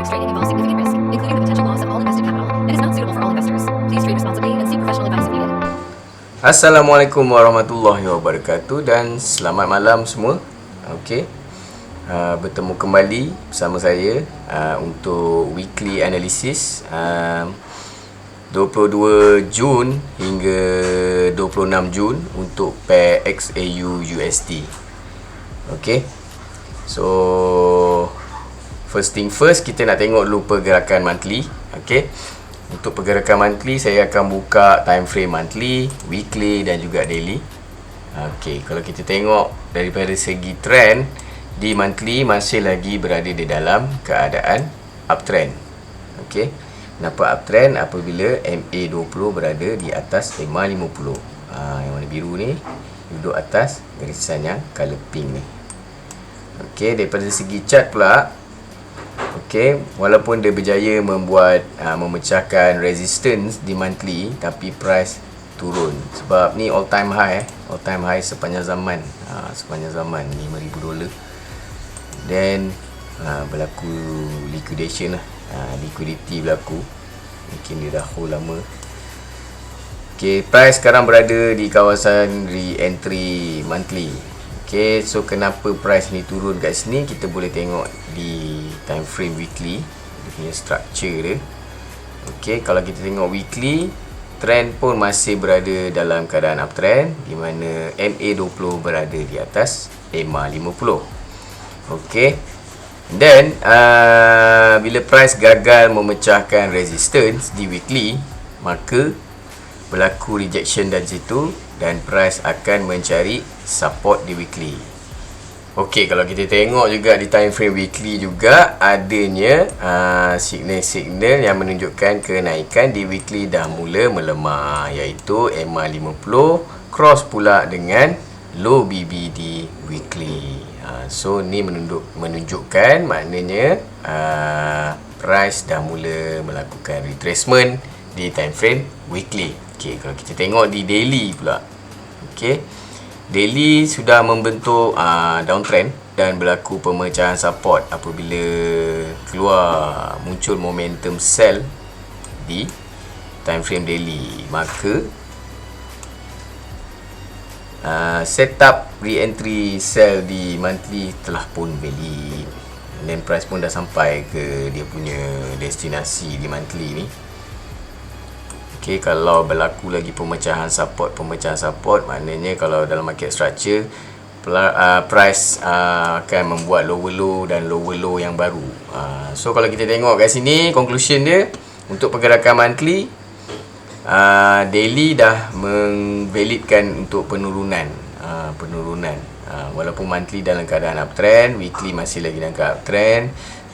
trading involves significant risk, including the potential loss of all invested capital, and is not suitable for all investors. Please trade responsibly and seek professional advice if needed. Assalamualaikum warahmatullahi wabarakatuh dan selamat malam semua. Okey. Bertemu kembali bersama saya untuk weekly analysis 22 Jun hingga 26 Jun untuk pair XAU USD. Okey. So first thing first, kita nak tengok dulu pergerakan monthly. Okey. Untuk pergerakan monthly, saya akan buka time frame monthly, weekly dan juga daily. Okey, kalau kita tengok daripada segi trend, di monthly masih lagi berada di dalam keadaan uptrend. Okey. Kenapa uptrend? Apabila MA20 berada di atas EMA 50. Yang warna biru ni duduk atas garisan yang color pink ni. Okey, daripada segi chart pula, okey, walaupun dia berjaya membuat memecahkan resistance di monthly, tapi price turun sebab ni all time high sepanjang zaman, $5,000 then berlaku liquidation lah, liquidity berlaku, mungkin dia dah hold lama. Okey, price sekarang berada di kawasan re-entry monthly. Okay, so kenapa price ni turun kat sini, kita boleh tengok di time frame weekly, dia punya structure dia. Okay, kalau kita tengok weekly, trend pun masih berada dalam keadaan uptrend, di mana MA20 berada di atas EMA 50. Okay, then bila price gagal memecahkan resistance di weekly, maka berlaku rejection dari situ dan price akan mencari support di weekly. Okey, kalau kita tengok juga di time frame weekly juga adanya signal-signal yang menunjukkan kenaikan di weekly dah mula melemah, iaitu EMA 50 cross pula dengan low BB di weekly. So ni menunjukkan maknanya price dah mula melakukan retracement di time frame weekly. Okey, kalau kita tengok di daily pula. Okey, daily sudah membentuk downtrend dan berlaku pemecahan support apabila muncul momentum sell di time frame daily, maka setup re-entry sell di monthly telah pun valid, dan price pun dah sampai ke dia punya destinasi di monthly ni. Okay, kalau berlaku lagi pemecahan support, maknanya kalau dalam market structure price akan membuat lower low dan lower low yang baru. So kalau kita tengok kat sini, conclusion dia untuk pergerakan monthly, daily dah memvalidkan untuk penurunan. Walaupun monthly dalam keadaan uptrend, weekly masih lagi dalam keadaan uptrend,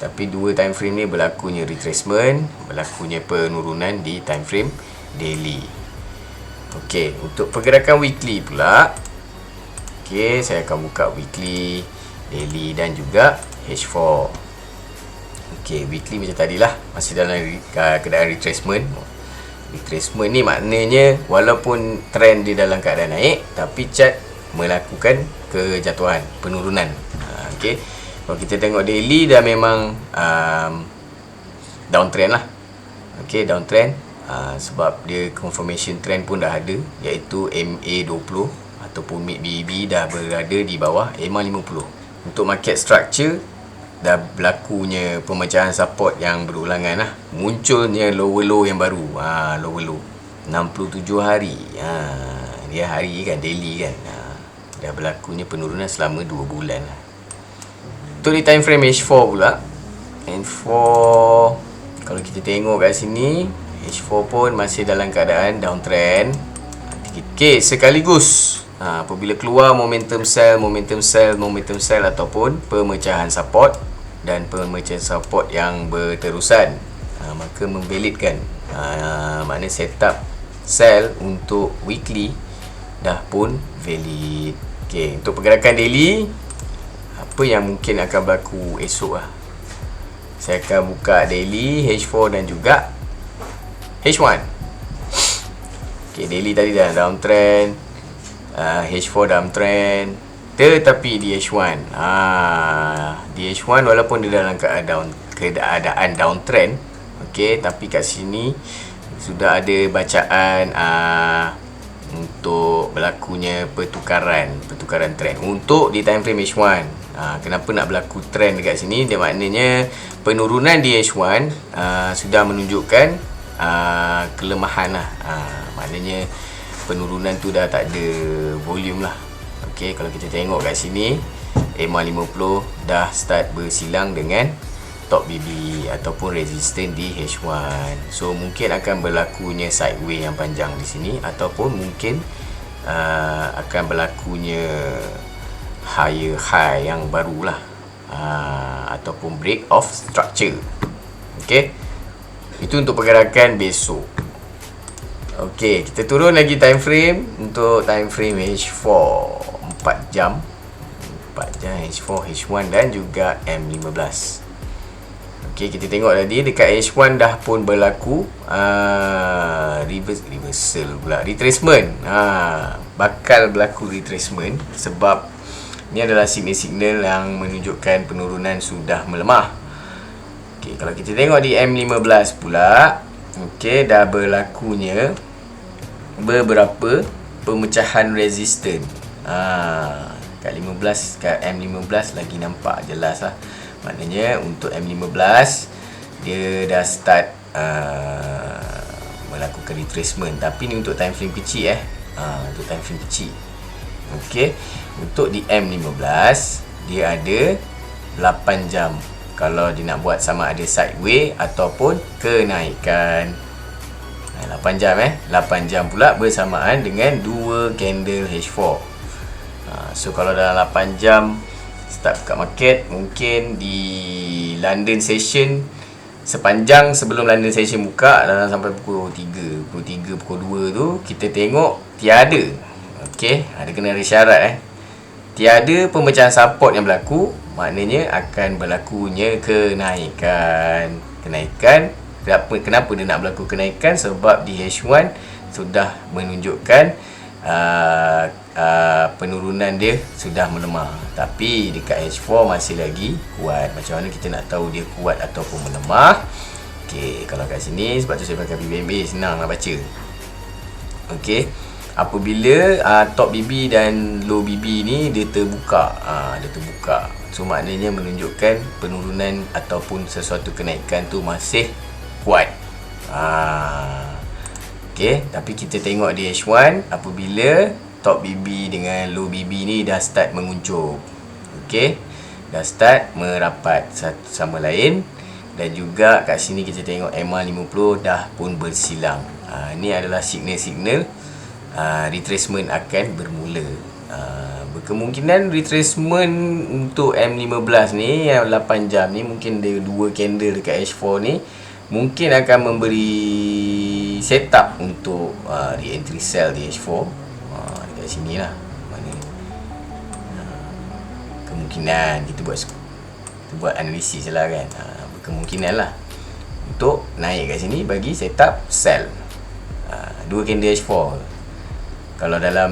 tapi dua time frame ni berlakunya retracement, berlakunya penurunan di time frame daily. Okey, untuk pergerakan weekly pula, okey, saya akan buka weekly, daily dan juga H4. Okey, weekly macam tadilah, masih dalam keadaan retracement. Retracement ni maknanya walaupun trend dia dalam keadaan naik, tapi chart melakukan kejatuhan, penurunan. Okey, kalau kita tengok daily dah memang downtrend lah. Okey, downtrend. Sebab dia confirmation trend pun dah ada, iaitu MA20 ataupun mid BB dah berada di bawah EMA 50. Untuk market structure, dah berlakunya pemecahan support yang berulangan lah, munculnya lower low yang baru, lower low 67 hari, dia hari kan, daily kan, dah berlakunya penurunan selama 2 bulan lah. Untuk di time frame H4 pula, H4 kalau kita tengok kat sini, H4 pun masih dalam keadaan downtrend. Okey, sekaligus apabila keluar momentum sell ataupun pemecahan support dan pemecahan support yang berterusan, maka memvalidkan, makna setup sell untuk weekly dah pun valid. Okey, untuk pergerakan daily, apa yang mungkin akan berlaku esok lah, saya akan buka daily, H4 dan juga H1. Okay, daily tadi dah downtrend, H4 downtrend, tetapi di H1 walaupun dia dalam keadaan keadaan downtrend. Okey, tapi kat sini sudah ada bacaan untuk berlakunya pertukaran trend untuk di time frame H1. Kenapa nak berlaku trend dekat sini? Dia maknanya penurunan di H1 sudah menunjukkan kelemahan lah. Maknanya penurunan tu dah tak ada volume lah. Okey, kalau kita tengok kat sini MA50 dah start bersilang dengan top BB ataupun resistance di H1. So mungkin akan berlakunya sideway yang panjang di sini, ataupun mungkin akan berlakunya higher high yang barulah, ataupun break of structure. Okey, itu untuk pergerakan besok. Okey, kita turun lagi time frame. Untuk time frame H4 4 jam H4, H1 dan juga M15. Okey, kita tengok tadi dekat H1 dah pun berlaku reversal pula, retracement. Bakal berlaku retracement sebab ni adalah signal-signal yang menunjukkan penurunan sudah melemah. Okey, kalau kita tengok di M15 pula, okey, dah berlakunya beberapa pemecahan resisten. Kat 15, kat M15 lagi nampak jelas lah. Maknanya untuk M15 dia dah start melakukan retracement. Tapi ni untuk time frame kecil untuk time frame kecil. Okey, untuk di M15 dia ada 8 jam kalau dia nak buat sama ada sideway ataupun kenaikan. 8 jam 8 jam pula bersamaan dengan 2 candle H4. So kalau dalam 8 jam start buka market, mungkin di London session, sepanjang sebelum London session buka dalam sampai pukul 3, pukul 2 tu, kita tengok tiada, okey, ada kena ada syarat tiada pemecahan support yang berlaku. Maknanya akan berlakunya kenaikan. Kenapa dia nak berlaku kenaikan? Sebab di H1 sudah menunjukkan penurunan dia sudah melemah. Tapi dekat H4 masih lagi kuat. Macam mana kita nak tahu dia kuat ataupun melemah? Okey, kalau kat sini, sebab tu saya pakai BBMA, senang nak baca. Okey, apabila top BB dan low BB ni dia terbuka, so maknanya menunjukkan penurunan ataupun sesuatu kenaikan tu masih kuat. Okey, tapi kita tengok di H1 apabila top BB dengan low BB ni dah start menguncup. Okey, dah start merapat satu sama lain, dan juga kat sini kita tengok MA50 dah pun bersilang. Ini adalah signal-signal retracement akan bermula. Berkemungkinan retracement untuk M15 ni yang 8 jam ni, mungkin dia 2 candle dekat H4 ni mungkin akan memberi setup untuk re-entry sell di H4 dekat sini lah. Mana kemungkinan kita buat analisis lah kan. Berkemungkinan lah untuk naik kat sini bagi setup sell 2 candle H4. Kalau dalam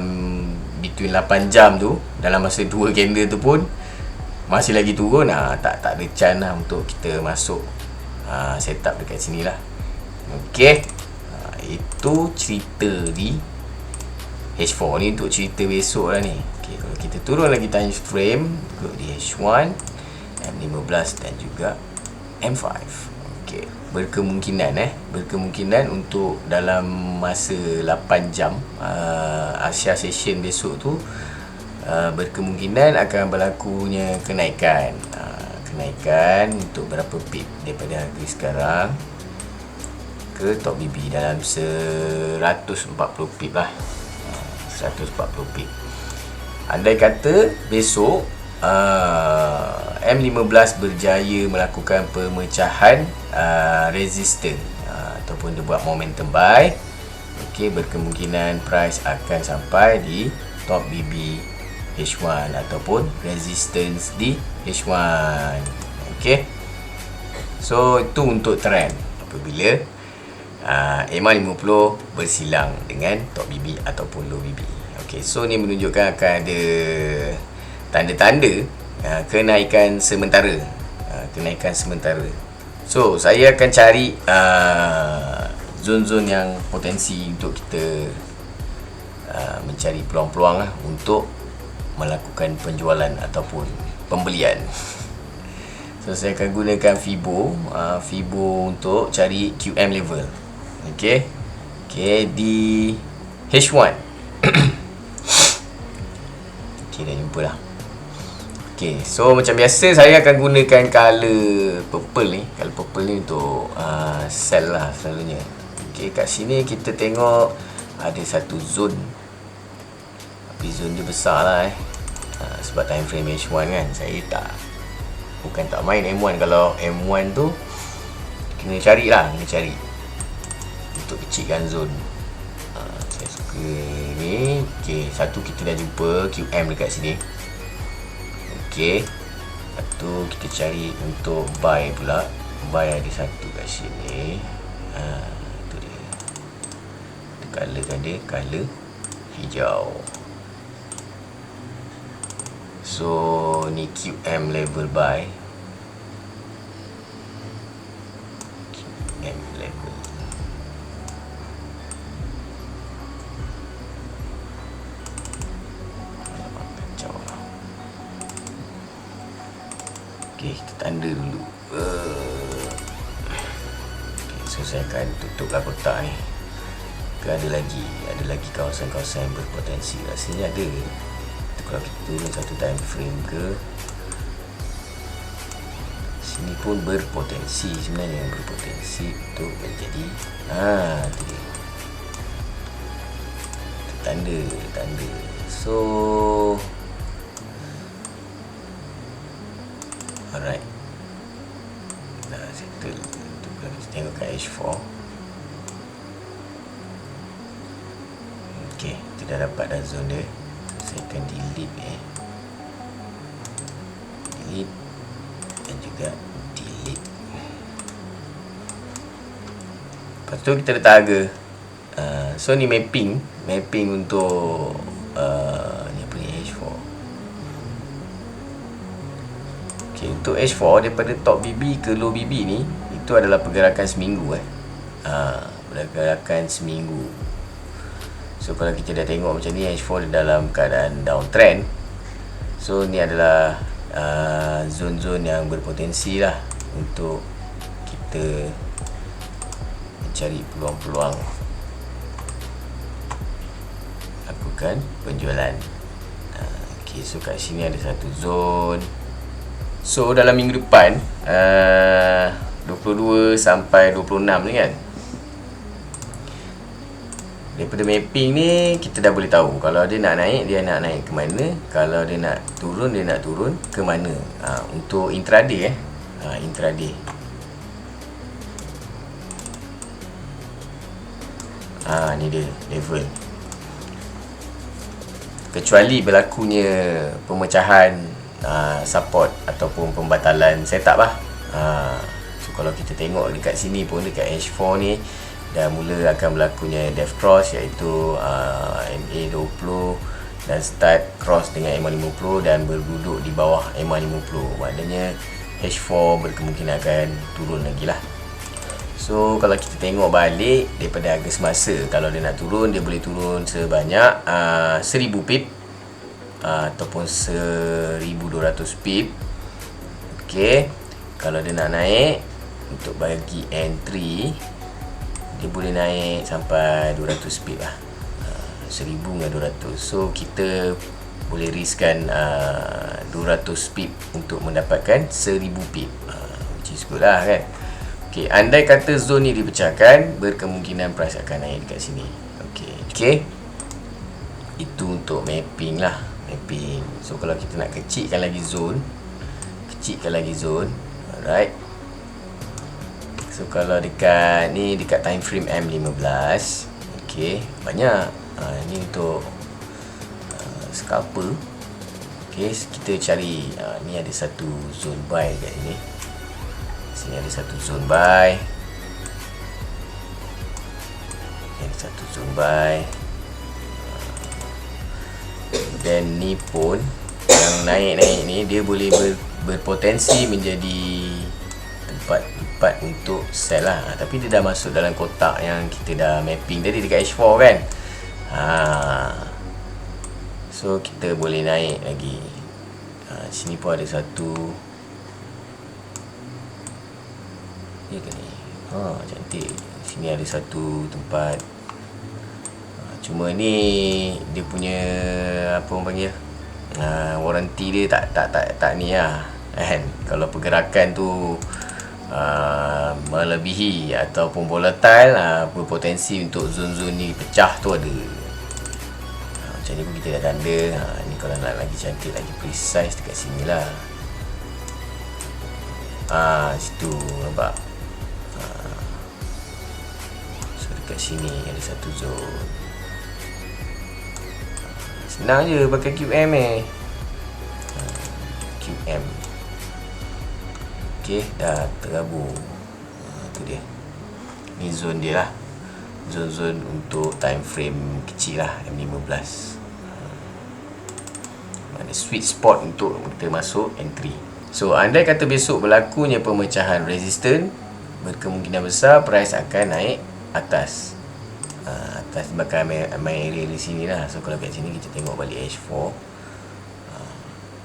between 8 jam tu, dalam masa 2 candle tu pun masih lagi turun, tak ada chance lah untuk kita masuk setup dekat sini lah. Okey, itu cerita di H4 ni. Untuk cerita besok lah ni. Okey, kalau kita turun lagi time frame di H1, M15 dan juga M5. Okey, berkemungkinan untuk dalam masa 8 jam Asia session besok tu, berkemungkinan akan berlakunya kenaikan untuk berapa pip daripada harga sekarang ke top BB dalam 140 pip lah. 140 pip. Andai kata besok M15 berjaya melakukan pemecahan resistance ataupun dia buat momentum buy, okey, berkemungkinan price akan sampai di top BB H1 ataupun resistance di H1. Okey, so itu untuk trend apabila MA50 bersilang dengan top BB ataupun low BB. Okey, so ni menunjukkan akan ada tanda-tanda kenaikan sementara. So saya akan cari zon-zon yang potensi untuk kita mencari peluang-peluang lah untuk melakukan penjualan ataupun pembelian. So saya akan gunakan Fibo untuk cari QM level. Okey, di H1. Okey, dah jumpa dah. Okey, so macam biasa saya akan gunakan color purple ni. Color purple ni untuk sell lah selalunya. Okey, kat sini kita tengok ada satu zone. Tapi zone dia besar lah sebab time frame H1 kan. Saya bukan tak main M1. Kalau M1 tu kena cari untuk kecilkan zone. Saya suka ni. Okey, satu kita dah jumpa QM dekat sini. Okey, satu kita cari untuk buy pula. Buy ada satu kat sini. Tu dia. Color kan dia, color hijau. So ni QM level buy. QM level. Kacau lah. Okay, kita tanda dulu. Okay, so saya akan tutuplah kotak ni. Ada lagi kawasan-kawasan yang berpotensi. Rasanya ada. Kalau kita turun satu time frame ke sini pun berpotensi sebenarnya, yang berpotensi untuk menjadi tu dia. Tanda. So alright, dah settle. Kalau kita tengok kat H4. Okay, kita dah dapat dah zone dia. Saya akan delete dan juga delete. Lepas tu kita letak harga. So ni mapping untuk ni apa ni, H4. Okay, untuk H4 daripada top BB ke low BB ni, itu adalah pergerakan seminggu pergerakan seminggu. So kalau kita dah tengok macam ni, H4 dalam keadaan downtrend. So ni adalah zon-zon yang berpotensi lah untuk kita mencari peluang-peluang lakukan penjualan. Okay, so kat sini ada satu zon. So dalam minggu depan 22 sampai 26 ni kan, daripada mapping ni kita dah boleh tahu kalau dia nak naik ke mana, kalau dia nak turun ke mana. Untuk intraday intraday. Ni dia level. Kecuali berlakunya pemecahan support ataupun pembatalan setup lah. So kalau kita tengok dekat sini pun, dekat H4 ni dah mula akan berlakunya death cross, iaitu MA20 dan start cross dengan MA50 dan berduduk di bawah MA50. Maknanya H4 berkemungkinan akan turun lagi lah. So kalau kita tengok balik daripada harga semasa, kalau dia nak turun, dia boleh turun sebanyak 1000 pip ataupun 1200 pip. Okay, kalau dia nak naik, untuk bagi entry dia boleh naik sampai 200 pip lah, 1000 dengan 200. So kita boleh riskkan 200 pip untuk mendapatkan 1000 pip, which is good lah kan. Okay, andai kata zone ni dipecahkan, berkemungkinan price akan naik dekat sini. Okay, itu untuk mapping lah, mapping. So kalau kita nak kecilkan lagi zone, alright. So kalau dekat ni, dekat time frame M15, okay, banyak. Ni untuk scalper. Okay, kita cari ni ada satu zone buy kat sini. Sini ada satu zone buy. Ada satu zone buy. Dan ni pun yang naik-naik ni dia boleh berpotensi menjadi lipat untuk sell lah. Tapi dia dah masuk dalam kotak yang kita dah mapping tadi dekat H4 kan. So kita boleh naik lagi. Sini pun ada satu. Ya ke ni? Cantik. Sini ada satu tempat. Cuma ni dia punya apa orang panggil? Warranty dia tak ni lah. Kan? Kalau pergerakan tu melebihi ataupun volatile, berpotensi untuk zon-zon ni pecah tu ada. Macam ni pun kita dah tanda. Ni kalau nak lagi cantik, lagi precise dekat sini lah. Situ nampak. So dekat sini ada satu zon. Senang je pakai QM QM. Okey, dah tergabung. Tu dia. Ni zon dia lah. Zon-zon untuk time frame kecil lah, M15. Ada sweet spot untuk kita masuk entry. So andai kata besok berlakunya pemecahan resistance, berkemungkinan besar price akan naik atas. Atas bakal main area di sini lah. So kalau kat sini kita tengok balik H4,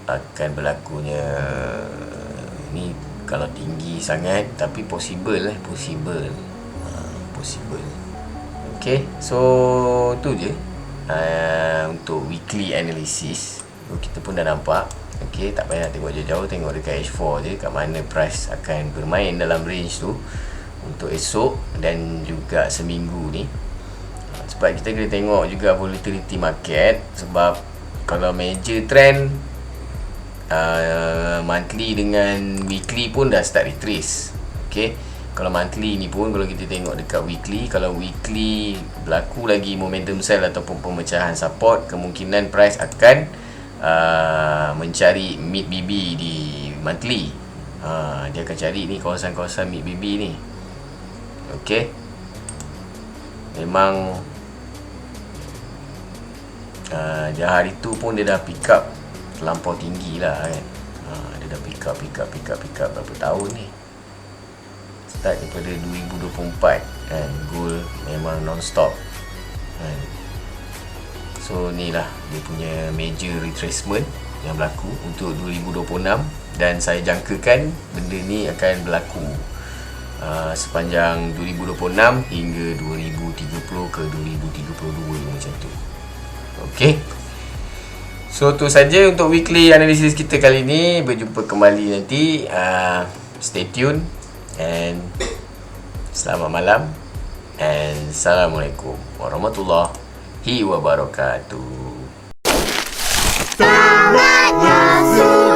akan berlakunya ni kalau tinggi sangat, tapi possible lah, possible. Okay, so tu je untuk weekly analysis. Kita pun dah nampak. Okay, tak payah tengok jauh-jauh, tengok dekat H4 je kat mana price akan bermain dalam range tu untuk esok dan juga seminggu ni. Sebab kita kena tengok juga volatility market. Sebab kalau major trend monthly dengan weekly pun dah start retrace. Okay, kalau monthly ni pun kalau kita tengok dekat weekly, kalau weekly berlaku lagi momentum sell ataupun pemecahan support, kemungkinan price akan mencari mid BB di monthly. Dia akan cari ni kawasan-kawasan mid BB ni. Okay, memang hari tu pun dia dah pick up terlampau tinggi lah kan. Dia dah pick up berapa tahun ni. Start daripada 2024 kan. Gold memang non-stop kan. So ni lah dia punya major retracement yang berlaku untuk 2026. Dan saya jangkakan benda ni akan berlaku sepanjang 2026 hingga 2030 ke 2032 macam tu. Okay, so tu saja untuk weekly analysis kita kali ni. Berjumpa kembali nanti. Stay tune and selamat malam and Assalamualaikum warahmatullahi wabarakatuh. Selamat masuk.